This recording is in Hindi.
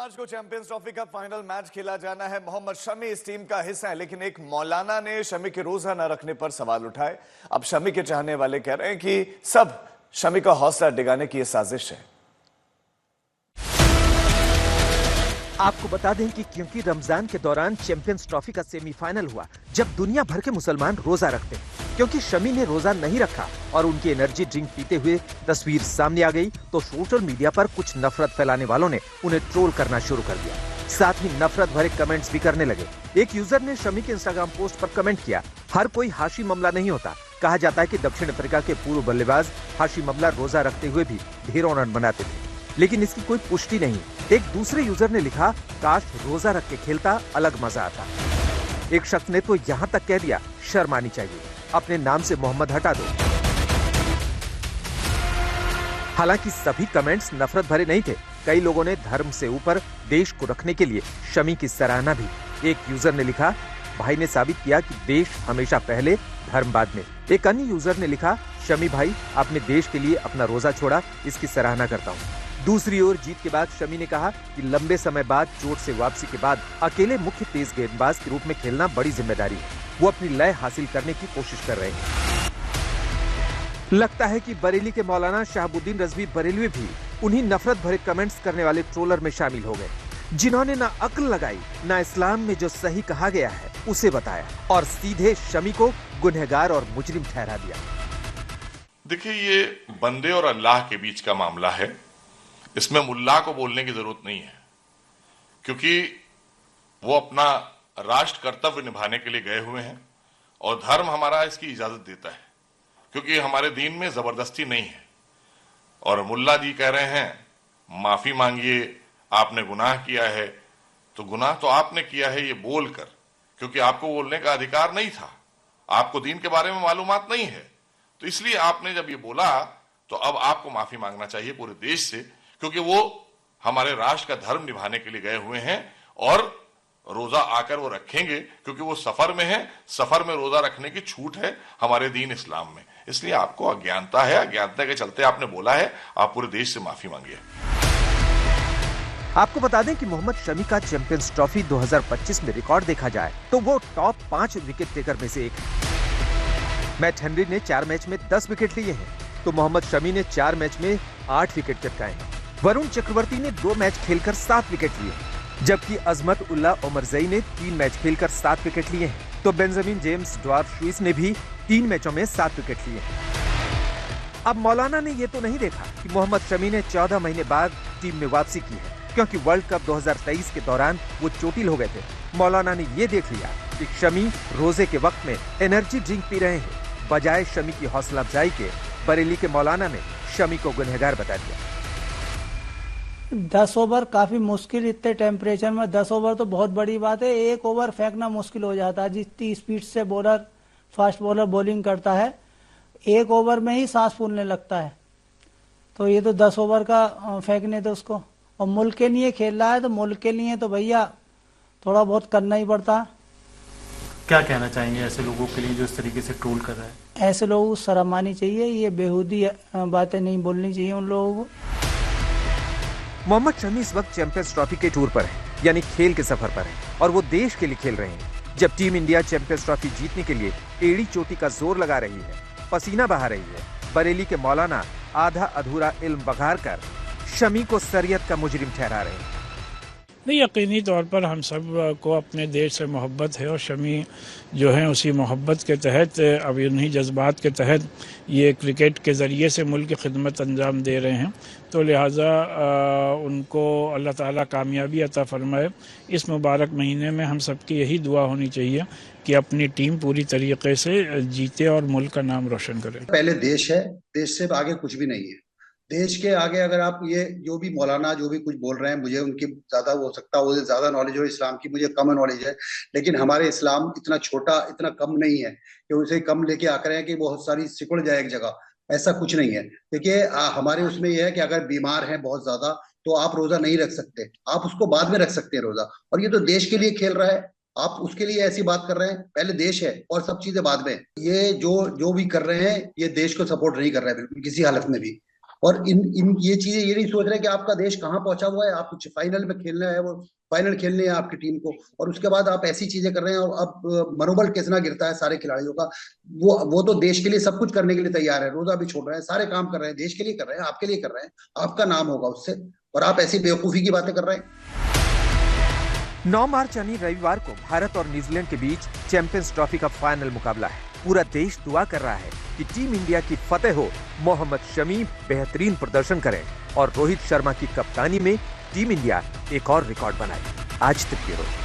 मार्च को चैंपियंस ट्रॉफी का फाइनल मैच खेला जाना है। मोहम्मद शमी इस टीम का हिस्सा है, लेकिन एक मौलाना ने शमी के रोजा न रखने पर सवाल उठाए। अब शमी के चाहने वाले कह रहे हैं कि सब शमी का हौसला डिगाने की यह साजिश है। आपको बता दें कि क्योंकि रमजान के दौरान चैंपियंस ट्रॉफी का सेमीफाइनल हुआ, जब दुनिया भर के मुसलमान रोजा रखते हैं, क्योंकि शमी ने रोजा नहीं रखा और उनकी एनर्जी ड्रिंक पीते हुए तस्वीर सामने आ गई, तो सोशल मीडिया पर कुछ नफरत फैलाने वालों ने उन्हें ट्रोल करना शुरू कर दिया। साथ ही नफरत भरे कमेंट्स भी करने लगे। एक यूजर ने शमी के इंस्टाग्राम पोस्ट पर कमेंट किया, हर कोई हाशी मामला नहीं होता। कहा जाता है कि दक्षिण अफ्रीका के पूर्व बल्लेबाज हाशी मामला रोजा रखते हुए भी ढेरों रन बनाते थे, लेकिन इसकी कोई पुष्टि नहीं। एक दूसरे यूजर ने लिखा, काश रोजा रख के खेलता, अलग मजा आता। एक शख्स ने तो यहाँ तक कह दिया, शर्म आनी चाहिए, अपने नाम से मोहम्मद हटा दो। हालांकि सभी कमेंट्स नफरत भरे नहीं थे। कई लोगों ने धर्म से ऊपर देश को रखने के लिए शमी की सराहना भी। एक यूजर ने लिखा, भाई ने साबित किया कि देश हमेशा पहले, धर्म बाद में। एक अन्य यूजर ने लिखा, शमी भाई आपने देश के लिए अपना रोजा छोड़ा, इसकी सराहना करता हूँ। दूसरी ओर जीत के बाद शमी ने कहा कि लंबे समय बाद चोट से वापसी के बाद अकेले मुख्य तेज गेंदबाज के रूप में खेलना बड़ी जिम्मेदारी है। वो अपनी लय हासिल करने की कोशिश कर रहे हैं। लगता है कि बरेली के मौलाना शहाबुद्दीन रजवी बरेलवी भी उन्हीं नफरत भरे कमेंट्स करने वाले ट्रोलर में शामिल हो गए, जिन्होंने ना अक्ल लगाई, ना इस्लाम में जो सही कहा गया है उसे बताया और सीधे शमी को गुनहगार और मुजरिम ठहरा दिया। देखिए, ये बंदे और अल्लाह के बीच का मामला है। इसमें मुल्ला को बोलने की जरूरत नहीं है, क्योंकि वो अपना राष्ट्र कर्तव्य निभाने के लिए गए हुए हैं और धर्म हमारा इसकी इजाजत देता है, क्योंकि हमारे दीन में जबरदस्ती नहीं है। और मुल्ला जी कह रहे हैं माफी मांगिए, आपने गुनाह किया है, तो गुनाह तो आपने किया है ये बोलकर, क्योंकि आपको बोलने का अधिकार नहीं था, आपको दीन के बारे में मालूमात नहीं है, तो इसलिए आपने जब ये बोला तो अब आपको माफी मांगना चाहिए पूरे देश से, क्योंकि वो हमारे राष्ट्र का धर्म निभाने के लिए गए हुए हैं और रोजा आकर वो रखेंगे, क्योंकि वो सफर में है। सफर में रोजा रखने की छूट है हमारे दीन इस्लाम में, इसलिए आपको अज्ञानता है, अज्ञानता के चलते आपने बोला है, आप पूरे देश से माफी मांगिए। आपको बता दें कि मोहम्मद शमी का चैंपियंस ट्रॉफी 2025 में रिकॉर्ड देखा जाए तो वो टॉप 5 विकेट टेकर में से एक है। मैट हेनरी ने 4 मैच में 10 विकेट लिए हैं, तो मोहम्मद शमी ने 4 मैच में 8 विकेट चटकाए हैं। वरुण चक्रवर्ती ने 2 मैच खेलकर 7 विकेट लिए, जबकि अजमत उल्ला ओमरजई ने 3 मैच खेलकर 7 विकेट लिए हैं, तो बेंजामिन जेम्स ड्वार्फ शुइस ने भी 3 मैचों में 7 विकेट लिए हैं। अब मौलाना ने ये तो नहीं देखा कि मोहम्मद शमी ने 14 महीने बाद टीम में वापसी की है, क्योंकि वर्ल्ड कप 2023 के दौरान वो चोटिल हो गए थे। मौलाना ने ये देख लिया कि शमी रोजे के वक्त में एनर्जी ड्रिंक पी रहे हैं। बजाय शमी की हौसला अफजाई के, बरेली के मौलाना ने शमी को गुनहगार बता दिया। 10 ओवर काफी मुश्किल, इतने टेम्परेचर में 10 ओवर तो बहुत बड़ी बात है। 1 ओवर फेंकना मुश्किल हो जाता है। जितनी स्पीड से बॉलर, फास्ट बॉलर बॉलिंग करता है, 1 ओवर में ही सांस फूलने लगता है। तो ये तो 10 ओवर का फेंकने दो उसको, और मुल्क के लिए खेल रहा है, तो मुल्क के लिए तो भैया थोड़ा बहुत करना ही पड़ता है। क्या कहना चाहेंगे ऐसे लोगों के लिए जो इस तरीके से ट्रोल कर रहे हैं? ऐसे लोगों को शर्म आनी चाहिए, ये बेहूदी बातें नहीं बोलनी चाहिए उन लोगों को। मोहम्मद शमी इस वक्त चैंपियंस ट्रॉफी के टूर पर है, यानी खेल के सफर पर है, और वो देश के लिए खेल रहे हैं। जब टीम इंडिया चैंपियंस ट्रॉफी जीतने के लिए एड़ी चोटी का जोर लगा रही है, पसीना बहा रही है, बरेली के मौलाना आधा अधूरा इल्म बघार कर शमी को शरीयत का मुजरिम ठहरा रहे हैं। नहीं, यकीनी तौर पर हम सब को अपने देश से मोहब्बत है और शमी जो है उसी मोहब्बत के तहत, अब उन्हीं जज्बात के तहत ये क्रिकेट के ज़रिए से मुल्क की खिदमत अंजाम दे रहे हैं, तो लिहाजा उनको अल्लाह ताला कामयाबी अता फरमाए। इस मुबारक महीने में हम सब की यही दुआ होनी चाहिए कि अपनी टीम पूरी तरीके से जीते और मुल्क का नाम रोशन करे। पहले देश है, देश से आगे कुछ भी नहीं है। देश के आगे अगर आप ये जो भी मौलाना जो भी कुछ बोल रहे हैं, मुझे उनकी ज्यादा हो सकता है, मुझे ज्यादा नॉलेज हो इस्लाम की, मुझे कम नॉलेज है, लेकिन हमारे इस्लाम इतना छोटा, इतना कम नहीं है कि उसे कम लेके आकर है कि बहुत सारी सिकुड़ जाए एक जगह, ऐसा कुछ नहीं है। देखिए, हमारे उसमें यह है कि अगर बीमार है बहुत ज्यादा तो आप रोजा नहीं रख सकते, आप उसको बाद में रख सकते हैं रोजा, और ये तो देश के लिए खेल रहा है, आप उसके लिए ऐसी बात कर रहे हैं। पहले देश है और सब चीजें बाद में। ये जो भी कर रहे हैं, ये देश को सपोर्ट नहीं कर रहे हैं बिल्कुल किसी हालत में भी। और इन ये चीजें ये नहीं सोच रहे कि आपका देश कहाँ पहुंचा हुआ है, आप कुछ फाइनल में खेलना है, वो फाइनल खेलने है आपकी टीम को, और उसके बाद आप ऐसी चीजें कर रहे हैं। और अब मनोबल कितना गिरता है सारे खिलाड़ियों का। वो तो देश के लिए सब कुछ करने के लिए तैयार है, रोजा भी छोड़ रहे हैं, सारे काम कर रहे हैं, देश के लिए कर रहे हैं, आपके लिए कर रहे हैं, आपका नाम होगा उससे, और आप ऐसी बेवकूफी की बातें कर रहे हैं। 9 मार्च यानी रविवार को भारत और न्यूजीलैंड के बीच चैंपियंस ट्रॉफी का फाइनल मुकाबला है। पूरा देश दुआ कर रहा है कि टीम इंडिया की फतेह हो, मोहम्मद शमी बेहतरीन प्रदर्शन करें और रोहित शर्मा की कप्तानी में टीम इंडिया एक और रिकॉर्ड बनाए। आज तक ब्यूरो।